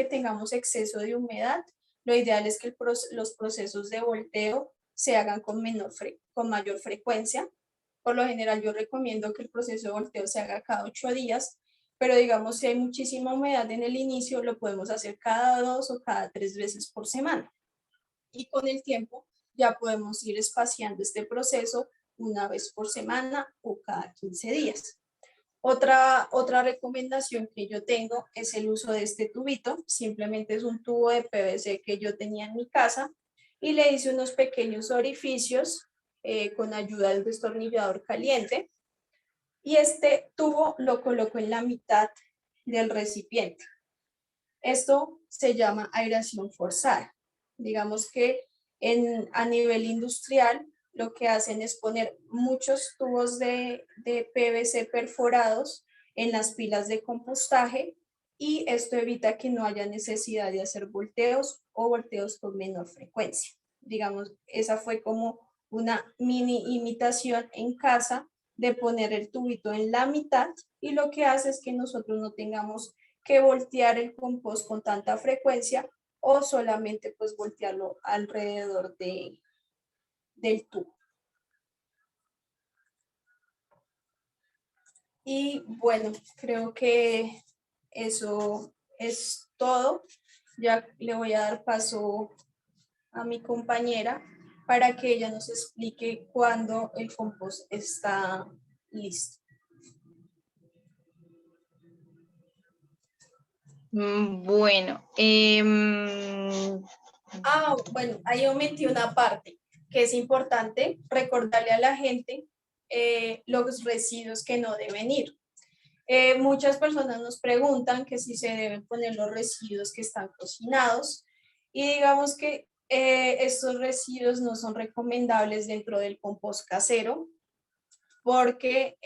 tengamos exceso de humedad, lo ideal es que los procesos de volteo se hagan con mayor frecuencia. Por lo general, yo recomiendo que el proceso de volteo se haga cada 8 días, pero digamos, si hay muchísima humedad en el inicio, lo podemos hacer cada 2 o cada 3 veces por semana. Y con el tiempo ya podemos ir espaciando este proceso una vez por semana o cada 15 días. Otra recomendación que yo tengo es el uso de este tubito. Simplemente es un tubo de PVC que yo tenía en mi casa y le hice unos pequeños orificios con ayuda del destornillador caliente. Y este tubo lo coloco en la mitad del recipiente. Esto se llama aireación forzada. Digamos que a nivel industrial lo que hacen es poner muchos tubos de PVC perforados en las pilas de compostaje y esto evita que no haya necesidad de hacer volteos o volteos con menor frecuencia. Digamos, esa fue como una mini imitación en casa de poner el tubito en la mitad, y lo que hace es que nosotros no tengamos que voltear el compost con tanta frecuencia, o solamente pues voltearlo alrededor del tubo. Y bueno, creo que eso es todo. Ya le voy a dar paso a mi compañera para que ella nos explique cuándo el compost está listo. Bueno, Bueno, ahí omití una parte que es importante recordarle a la gente, los residuos que no deben ir. Muchas personas nos preguntan que si se deben poner los residuos que están cocinados, y digamos que estos residuos no son recomendables dentro del compost casero, porque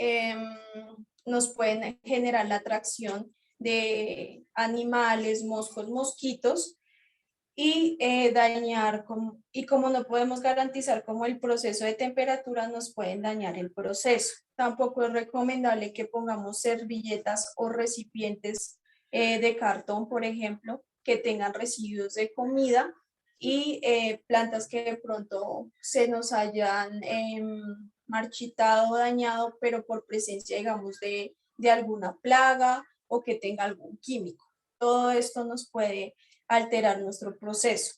nos pueden generar la atracción de animales, moscos, mosquitos, y dañar, y como no podemos garantizar como el proceso de temperatura, nos pueden dañar el proceso. Tampoco es recomendable que pongamos servilletas o recipientes de cartón, por ejemplo, que tengan residuos de comida, y plantas que de pronto se nos hayan marchitado o dañado, pero por presencia, digamos, de alguna plaga, o que tenga algún químico. Todo esto nos puede alterar nuestro proceso.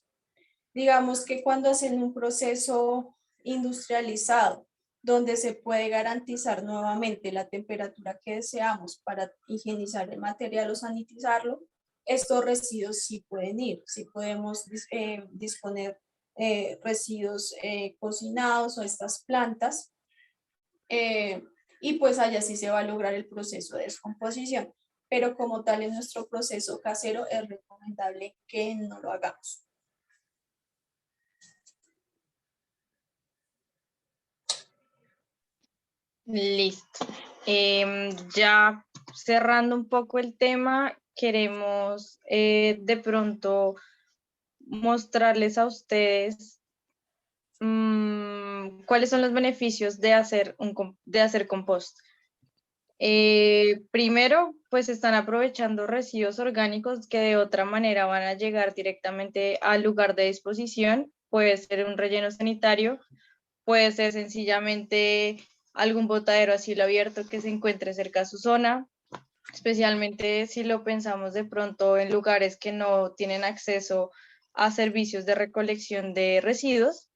Digamos que cuando hacen un proceso industrializado, donde se puede garantizar nuevamente la temperatura que deseamos para higienizar el material o sanitizarlo, estos residuos sí pueden ir, sí podemos disponer residuos cocinados, o estas plantas, y pues allá sí se va a lograr el proceso de descomposición. Pero como tal, en nuestro proceso casero es recomendable que no lo hagamos. listo. Ya cerrando un poco el tema, queremos de pronto mostrarles a ustedes cuáles son los beneficios de hacer compost. Primero, pues están aprovechando residuos orgánicos que de otra manera van a llegar directamente al lugar de disposición. Puede ser un relleno sanitario, puede ser sencillamente algún botadero a cielo abierto que se encuentre cerca de su zona, especialmente si lo pensamos de pronto en lugares que no tienen acceso a servicios de recolección de residuos.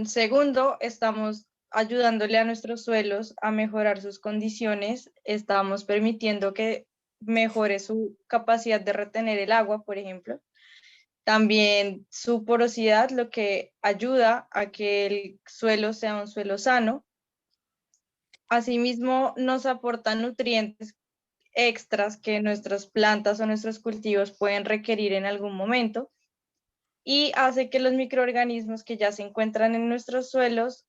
Segundo, estamos ayudándole a nuestros suelos a mejorar sus condiciones, estamos permitiendo que mejore su capacidad de retener el agua, por ejemplo. También su porosidad, lo que ayuda a que el suelo sea un suelo sano. Asimismo, nos aporta nutrientes extras que nuestras plantas o nuestros cultivos pueden requerir en algún momento, y hace que los microorganismos que ya se encuentran en nuestros suelos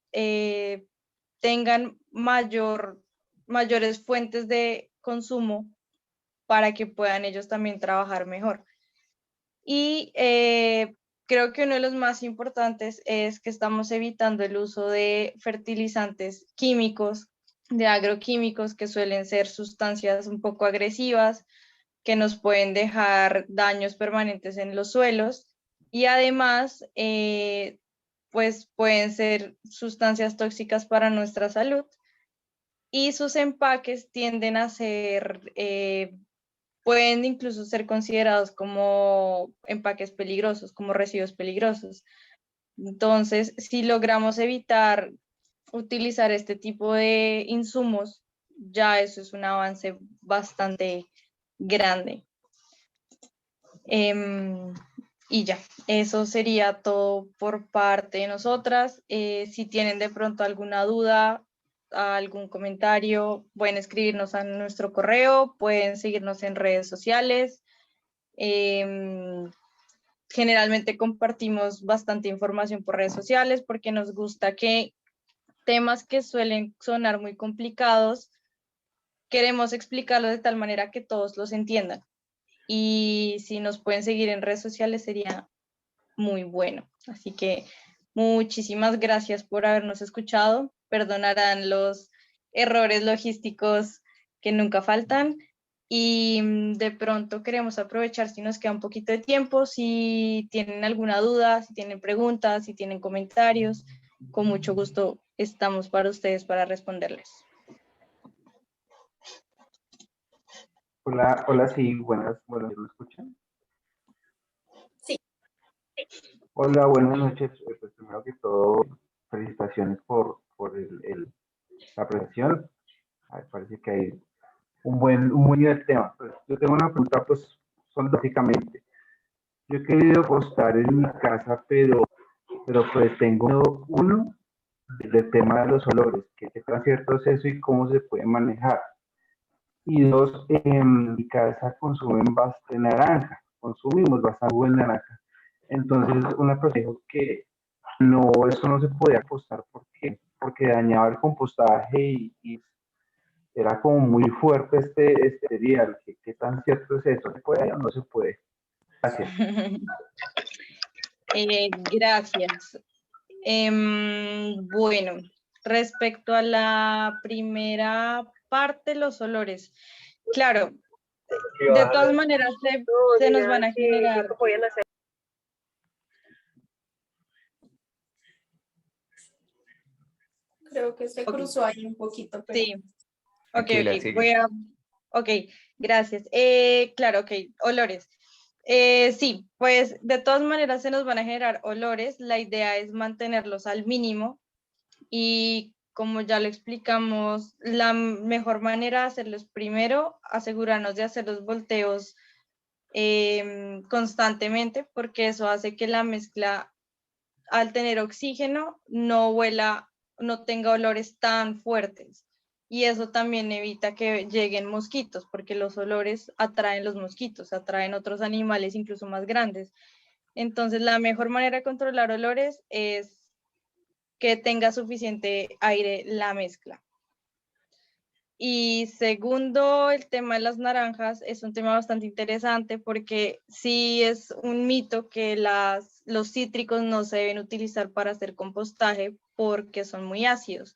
tengan mayores fuentes de consumo para que puedan ellos también trabajar mejor. Y creo que uno de los más importantes es que estamos evitando el uso de fertilizantes químicos, de agroquímicos, que suelen ser sustancias un poco agresivas, que nos pueden dejar daños permanentes en los suelos, y además pues pueden ser sustancias tóxicas para nuestra salud, y sus empaques tienden a ser, pueden incluso ser considerados como empaques peligrosos, como residuos peligrosos. Entonces, si logramos evitar utilizar este tipo de insumos, ya eso es un avance bastante grande. Y ya, eso sería todo por parte de nosotras. Si tienen de pronto alguna duda, algún comentario, pueden escribirnos a nuestro correo, pueden seguirnos en redes sociales. Generalmente compartimos bastante información por redes sociales porque nos gusta que temas que suelen sonar muy complicados, queremos explicarlos de tal manera que todos los entiendan. Y si nos pueden seguir en redes sociales sería muy bueno. Así que muchísimas gracias por habernos escuchado. Perdonarán los errores logísticos que nunca faltan. Y de pronto queremos aprovechar si nos queda un poquito de tiempo, si tienen alguna duda, si tienen preguntas, si tienen comentarios, con mucho gusto estamos para ustedes para responderles. Hola, hola, sí, buenas, ¿me escuchan? Sí. Hola, buenas noches. Pues primero que todo, felicitaciones por la presentación. Me parece que hay un buen nivel de tema. Pues, yo tengo una pregunta, pues, son básicamente. Yo he querido apostar en mi casa, pero pues tengo uno del tema de los olores, qué tan cierto es eso y cómo se puede manejar. Y dos, en mi casa consumen bastante naranja, consumimos bastante buen naranja. Entonces, una persona dijo que no, eso no se podía apostar porque dañaba el compostaje y era como muy fuerte este cereal. ¿Qué tan cierto es eso? ¿Se puede o no se puede? Gracias. Gracias. Bueno, respecto a la primera parte, los olores. Claro, de todas maneras se nos van a generar. Creo que se cruzó ahí un poquito, pero Sí, ok, Tranquila, ok, sigue. ok, gracias. Claro, ok, olores. Sí, pues de todas maneras se nos van a generar olores, la idea es mantenerlos al mínimo y como ya lo explicamos, la mejor manera de hacerlos primero, asegurarnos de hacer los volteos constantemente porque eso hace que la mezcla al tener oxígeno no huela, no tenga olores tan fuertes. Y eso también evita que lleguen mosquitos, porque los olores atraen los mosquitos, atraen otros animales incluso más grandes. Entonces, la mejor manera de controlar olores es que tenga suficiente aire la mezcla. Y segundo, el tema de las naranjas es un tema bastante interesante porque sí es un mito que los cítricos no se deben utilizar para hacer compostaje porque son muy ácidos.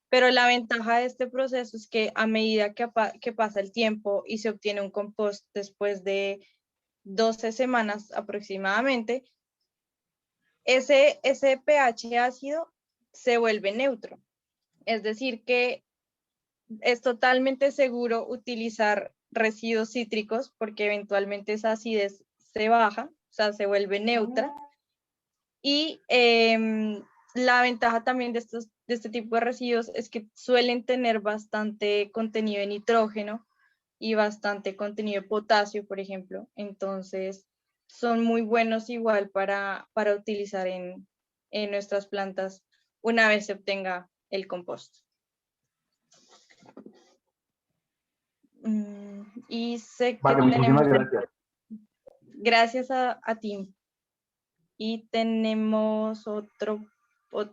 Pero la ventaja de este proceso es que a medida que pasa el tiempo y se obtiene un compost después de 12 semanas aproximadamente, ese pH ácido se vuelve neutro. Es decir, que es totalmente seguro utilizar residuos cítricos porque eventualmente esa acidez se baja, o sea, se vuelve neutra. Y la ventaja también de este tipo de residuos es que suelen tener bastante contenido de nitrógeno y bastante contenido de potasio, por ejemplo. Entonces, son muy buenos igual para utilizar en nuestras plantas una vez se obtenga el compost. Y sé que Vale, muchísimas tenemos, gracias. gracias a ti, y tenemos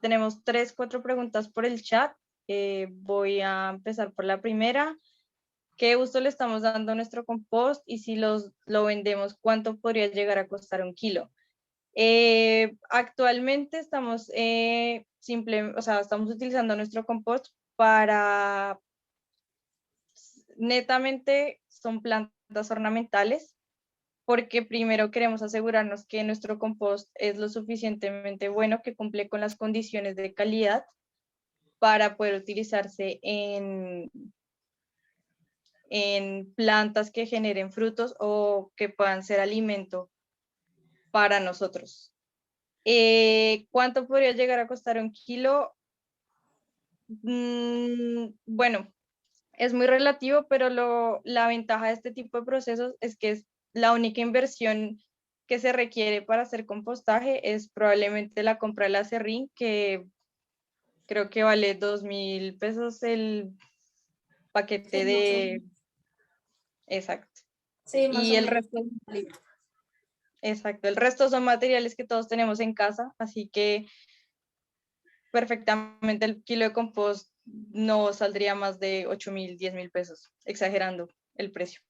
tenemos 3, 4 preguntas por el chat. Voy a empezar por la primera. ¿Qué uso le estamos dando a nuestro compost? Y si lo vendemos, ¿cuánto podría llegar a costar 1 kilo? Actualmente estamos, estamos utilizando nuestro compost para netamente son plantas ornamentales, porque primero queremos asegurarnos que nuestro compost es lo suficientemente bueno, que cumple con las condiciones de calidad para poder utilizarse en plantas que generen frutos o que puedan ser alimento para nosotros. ¿Cuánto podría llegar a costar 1 kilo? Bueno, es muy relativo, pero la ventaja de este tipo de procesos es que es la única inversión que se requiere para hacer compostaje es probablemente la compra del aserrín, que creo que vale 2.000 pesos el paquete sí, más o de... menos. Exacto. Sí, más Y o el menos. resto, exacto, el resto son materiales que todos tenemos en casa, así que perfectamente el kilo de compost no saldría más de 8.000, 10.000 pesos, exagerando el precio.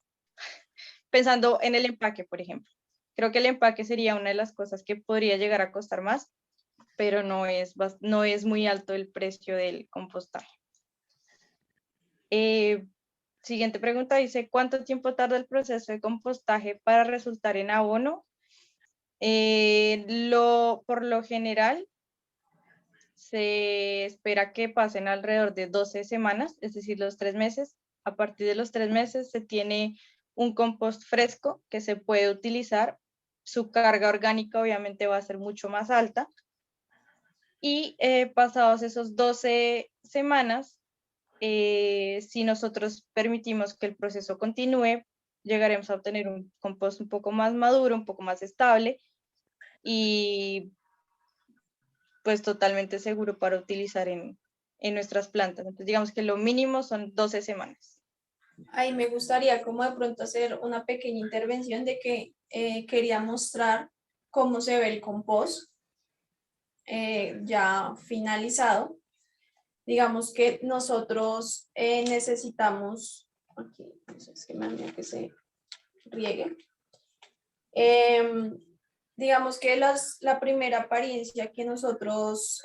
Pensando en el empaque, por ejemplo. Creo que el empaque sería una de las cosas que podría llegar a costar más, pero no es muy alto el precio del compostaje. Siguiente pregunta dice, ¿cuánto tiempo tarda el proceso de compostaje para resultar en abono? Por lo general, se espera que pasen alrededor de 12 semanas, es decir, los 3 meses. A partir de los 3 meses se tiene un compost fresco que se puede utilizar. Su carga orgánica obviamente va a ser mucho más alta. Y pasados esos 12 semanas, si nosotros permitimos que el proceso continúe, llegaremos a obtener un compost un poco más maduro, un poco más estable y pues totalmente seguro para utilizar en nuestras plantas. Entonces digamos que lo mínimo son 12 semanas. Ahí me gustaría como de pronto hacer una pequeña intervención de que quería mostrar cómo se ve el compost ya finalizado. Digamos que nosotros necesitamos, aquí, es que me da que se riegue. Digamos que la primera apariencia que nosotros,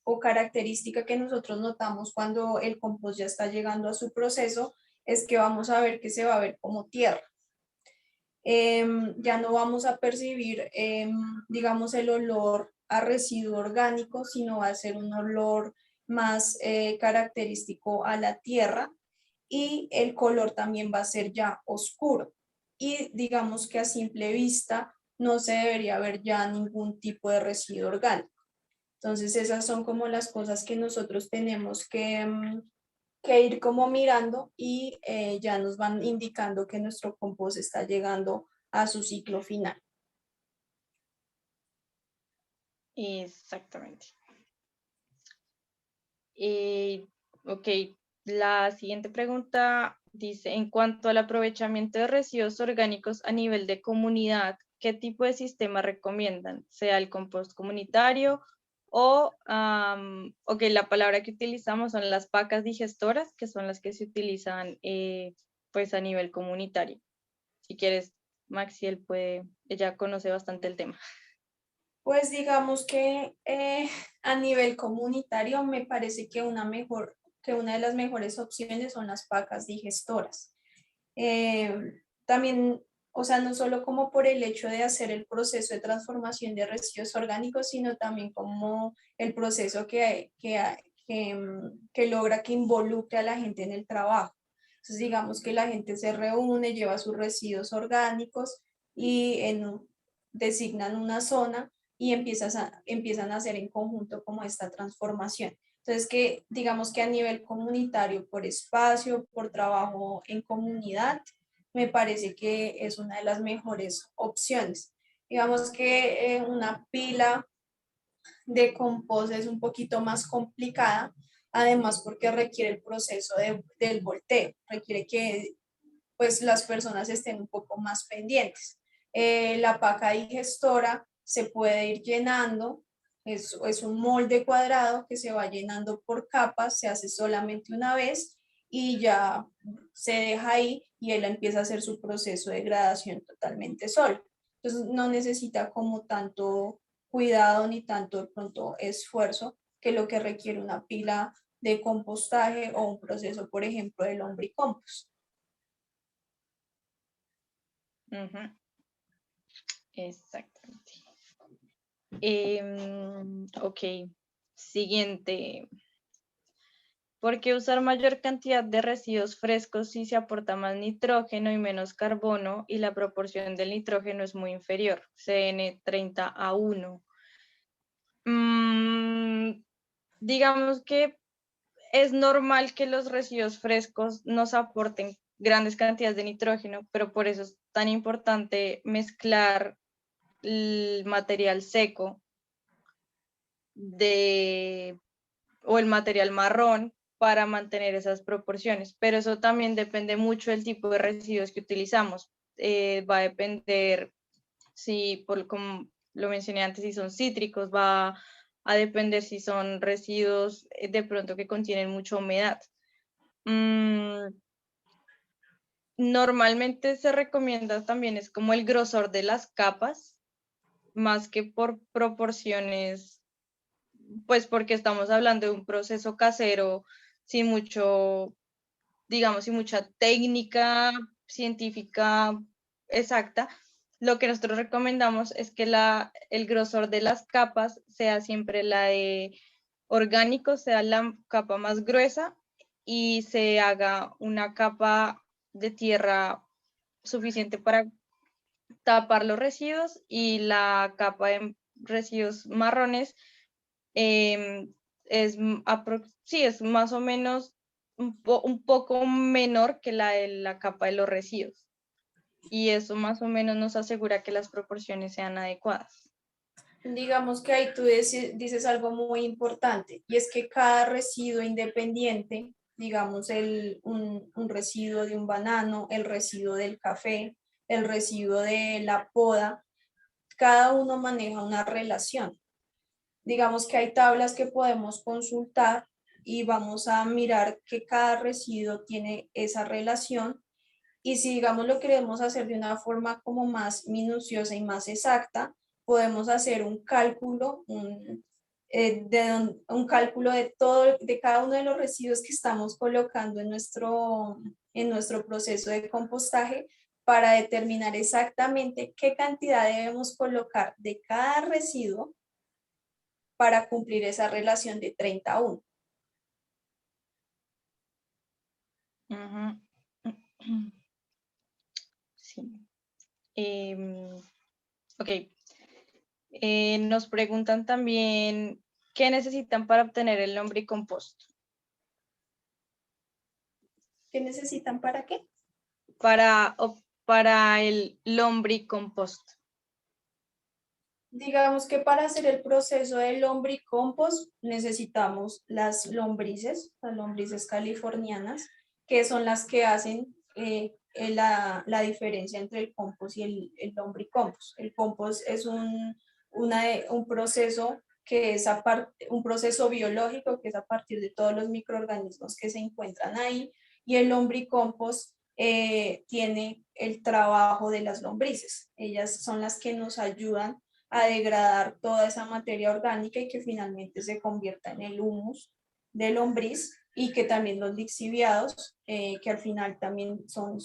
o característica que nosotros notamos cuando el compost ya está llegando a su proceso, es que vamos a ver que se va a ver como tierra. Ya no vamos a percibir, digamos, el olor a residuo orgánico, sino va a ser un olor más característico a la tierra y el color también va a ser ya oscuro. Y digamos que a simple vista no se debería ver ya ningún tipo de residuo orgánico. Entonces esas son como las cosas que nosotros tenemos que ir como mirando y ya nos van indicando que nuestro compost está llegando a su ciclo final. Exactamente. Ok, la siguiente pregunta dice, en cuanto al aprovechamiento de residuos orgánicos a nivel de comunidad, ¿qué tipo de sistema recomiendan? ¿Sea el compost comunitario o, ok, la palabra que utilizamos son las pacas digestoras, que son las que se utilizan pues a nivel comunitario? Si quieres, Maxi, ella conoce bastante el tema. Pues digamos que a nivel comunitario me parece que una de las mejores opciones son las pacas digestoras. También, o sea, no solo como por el hecho de hacer el proceso de transformación de residuos orgánicos, sino también como el proceso que logra que involucre a la gente en el trabajo. Entonces, digamos que la gente se reúne, lleva sus residuos orgánicos y designan una zona y empiezan a hacer en conjunto como esta transformación. Entonces, que digamos que a nivel comunitario, por espacio, por trabajo en comunidad, me parece que es una de las mejores opciones. Digamos que una pila de compost es un poquito más complicada, además porque requiere el proceso del volteo, requiere que pues las personas estén un poco más pendientes. La paca digestora se puede ir llenando, es un molde cuadrado que se va llenando por capas, se hace solamente una vez y ya se deja ahí y él empieza a hacer su proceso de degradación totalmente solo. Entonces no necesita como tanto cuidado ni tanto de pronto esfuerzo que lo que requiere una pila de compostaje o un proceso, por ejemplo, del lombricompost. Exactamente. Ok, siguiente. ¿Por qué usar mayor cantidad de residuos frescos si se aporta más nitrógeno y menos carbono y la proporción del nitrógeno es muy inferior? CN 30:1. Digamos que es normal que los residuos frescos nos aporten grandes cantidades de nitrógeno, pero por eso es tan importante mezclar el material seco o el material marrón para mantener esas proporciones, pero eso también depende mucho del tipo de residuos que utilizamos. Va a depender, como lo mencioné antes, si son cítricos, va a depender si son residuos de pronto que contienen mucha humedad. Normalmente se recomienda también, es como el grosor de las capas, más que por proporciones, pues porque estamos hablando de un proceso casero sin mucho, digamos, sin mucha técnica científica exacta. Lo que nosotros recomendamos es que el grosor de las capas sea siempre la de orgánico, sea la capa más gruesa y se haga una capa de tierra suficiente para tapar los residuos y la capa de residuos marrones sí, es más o menos un poco menor que la de la capa de los residuos. Y eso más o menos nos asegura que las proporciones sean adecuadas. Digamos que ahí tú dices algo muy importante y es que cada residuo independiente, digamos un residuo de un banano, el residuo del café, el residuo de la poda, cada uno maneja una relación. Digamos que hay tablas que podemos consultar y vamos a mirar que cada residuo tiene esa relación y si digamos lo queremos hacer de una forma como más minuciosa y más exacta, podemos hacer un cálculo, un cálculo de cada uno de los residuos que estamos colocando en nuestro proceso de compostaje para determinar exactamente qué cantidad debemos colocar de cada residuo para cumplir esa relación de 30-1. Ujú. Sí. Ok. Nos preguntan también, ¿qué necesitan para obtener el lombricompost? ¿Qué necesitan para qué? Para el lombricompost. Digamos que para hacer el proceso del lombricompost necesitamos las lombrices californianas, que son las que hacen la diferencia entre el compost y el lombricompost. El compost es un proceso que es un proceso biológico que es a partir de todos los microorganismos que se encuentran ahí, y el lombricompost tiene el trabajo de las lombrices. Ellas son las que nos ayudan a degradar toda esa materia orgánica y que finalmente se convierta en el humus de lombriz, y que también los lixiviados, que al final también son